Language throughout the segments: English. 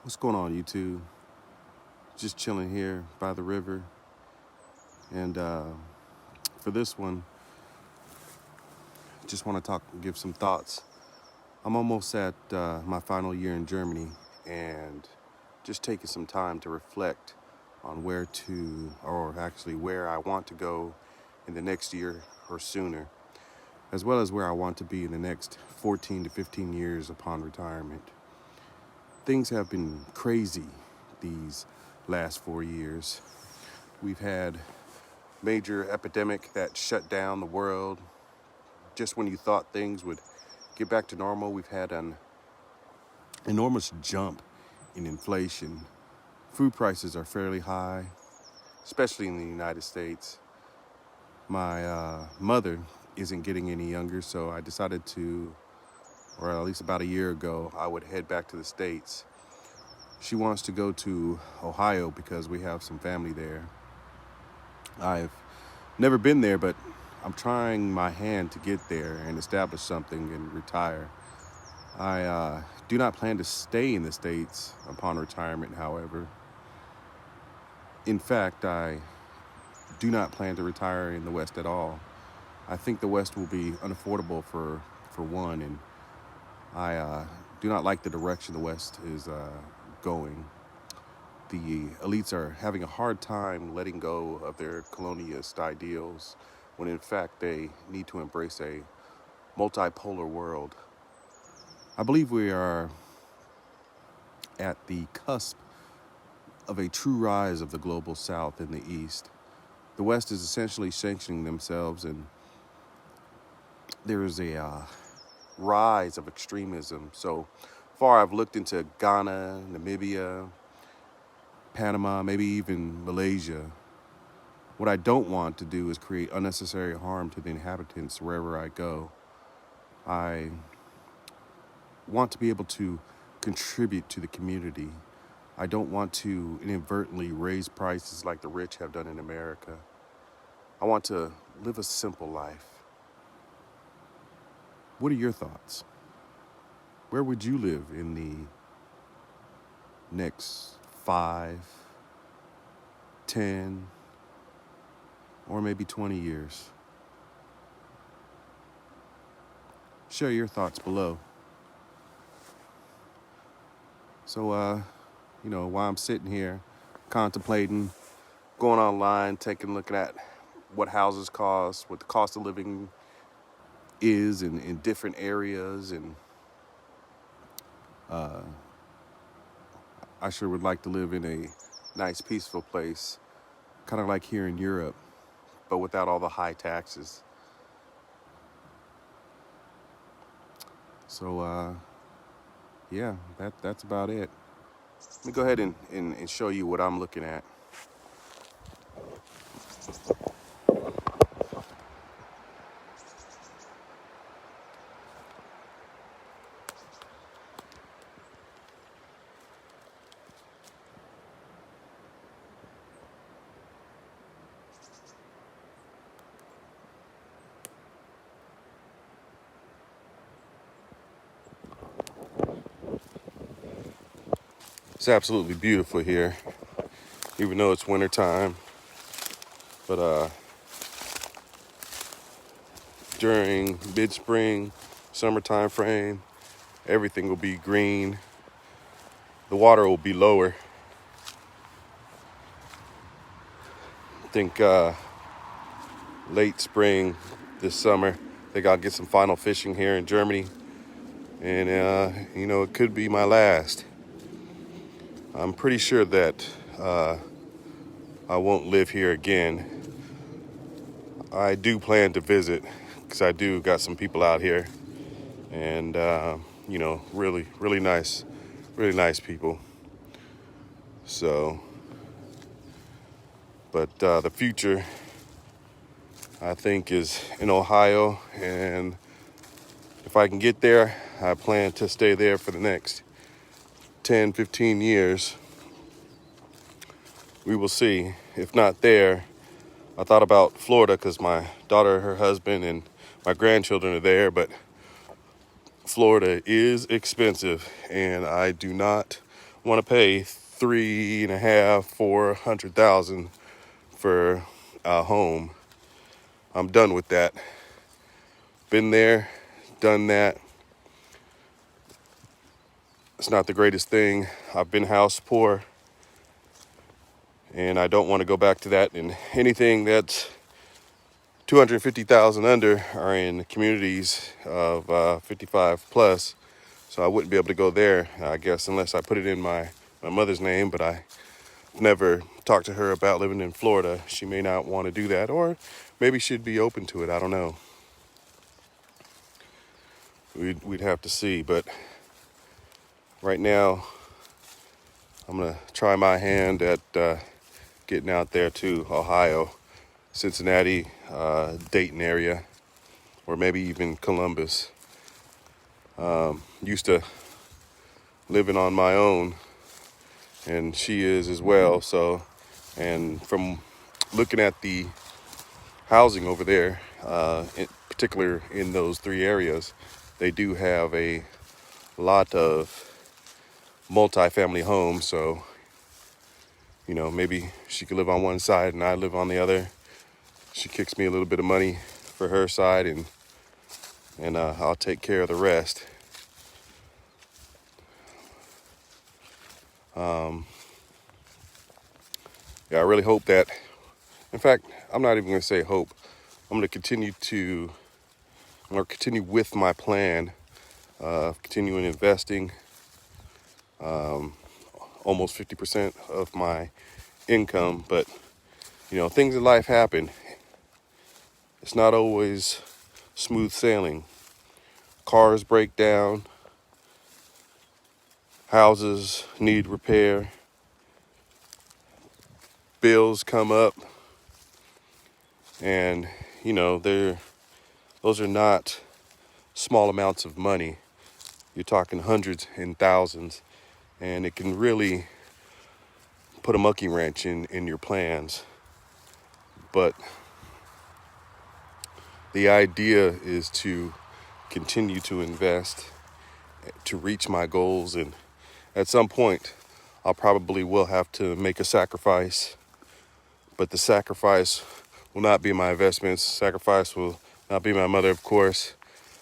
What's going on, YouTube? Just chilling here by the river. And for this one, just want to give some thoughts. I'm almost at my final year in Germany and just taking some time to reflect on where I want to go in the next year or sooner, as well as where I want to be in the next 14 to 15 years upon retirement. Things have been crazy these last 4 years. We've had major epidemic that shut down the world. Just when you thought things would get back to normal, we've had an enormous jump in inflation. Food prices are fairly high, especially in the United States. My mother isn't getting any younger, so I decided or at least about a year ago, I would head back to the States. She wants to go to Ohio because we have some family there. I've never been there, but I'm trying my hand to get there and establish something and retire. I do not plan to stay in the States upon retirement, however. In fact, I do not plan to retire in the West at all. I think the West will be unaffordable for one, and I do not like the direction the West is going. The elites are having a hard time letting go of their colonialist ideals when in fact they need to embrace a multipolar world. I believe we are at the cusp of a true rise of the global South in the East. The West is essentially sanctioning themselves, and there is a rise of extremism. So far, I've looked into Ghana, Namibia, Panama, maybe even Malaysia. What I don't want to do is create unnecessary harm to the inhabitants wherever I go. I want to be able to contribute to the community. I don't want to inadvertently raise prices like the rich have done in America. I want to live a simple life. What are your thoughts? Where would you live in the next 5, 10, or maybe 20 years? Share your thoughts below. So, while I'm sitting here contemplating, going online, taking a look at what houses cost, what the cost of living is in different areas, and I sure would like to live in a nice, peaceful place, kind of like here in Europe, but without all the high taxes. So, yeah, that's about it. Let me go ahead and show you what I'm looking at. It's absolutely beautiful here, even though it's winter time. But during mid-spring, summertime frame, everything will be green. The water will be lower. I think late spring this summer, I think I'll get some final fishing here in Germany. And, it could be my last. I'm pretty sure that I won't live here again. I do plan to visit because I do got some people out here, and really, really nice people. So, but the future, I think, is in Ohio, and if I can get there, I plan to stay there for the next 10, 15 years. We will see. If not there, I thought about Florida because my daughter, her husband, and my grandchildren are there, but Florida is expensive, and I do not want to pay 3.5, 400,000 for a home. I'm done with that. Been there, done that. It's not the greatest thing. I've been house poor, and I don't want to go back to that. And anything that's 250,000 under are in communities of 55 plus. So I wouldn't be able to go there, I guess, unless I put it in my mother's name. But I never talked to her about living in Florida. She may not want to do that, or maybe she'd be open to it. I don't know. We'd have to see. But right now, I'm gonna try my hand at getting out there to Ohio, Cincinnati, Dayton area, or maybe even Columbus. Used to living on my own, and she is as well. So, and from looking at the housing over there, in particular in those three areas, they do have a lot of multi-family homes. So, maybe she could live on one side and I live on the other. She kicks me a little bit of money for her side, and I'll take care of the rest. Yeah, I really hope that. In fact, I'm not even going to say hope. I'm going to continue with my plan of continuing investing. Almost 50% of my income, but things in life happen. It's not always smooth sailing. Cars break down, houses need repair, bills come up, and those are not small amounts of money. You're talking hundreds and thousands, and it can really put a monkey wrench in your plans. But the idea is to continue to invest to reach my goals, and at some point I'll probably will have to make a sacrifice, but the sacrifice will not be my investments. Sacrifice will not be my mother, of course.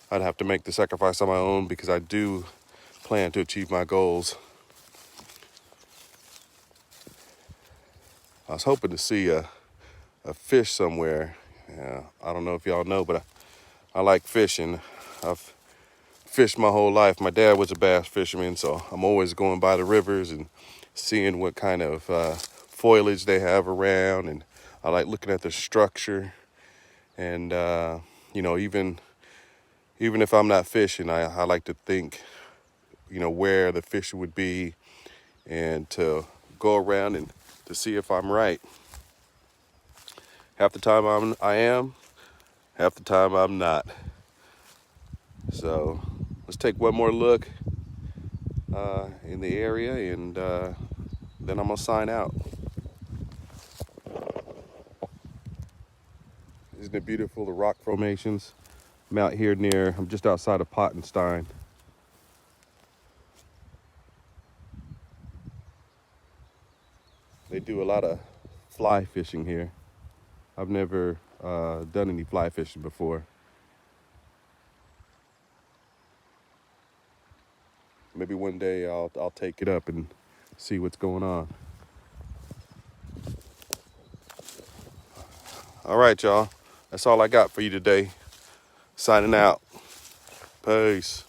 I'd have to make the sacrifice on my own because I do plan to achieve my goals. I was hoping to see a fish somewhere. I don't know if y'all know, but I like fishing. I've fished my whole life. My dad was a bass fisherman, so I'm always going by the rivers and seeing what kind of foliage they have around, and I like looking at the structure. And even if I'm not fishing, I like to think where the fish would be, and to go around and to see if I'm right. Half the time I am, half the time I'm not. So let's take one more look in the area, and then I'm gonna sign out. Isn't it beautiful, the rock formations? I'm just outside of Pottenstein. They do a lot of fly fishing here. I've never done any fly fishing before. Maybe one day I'll take it up and see what's going on. All right, y'all. That's all I got for you today. Signing out. Peace.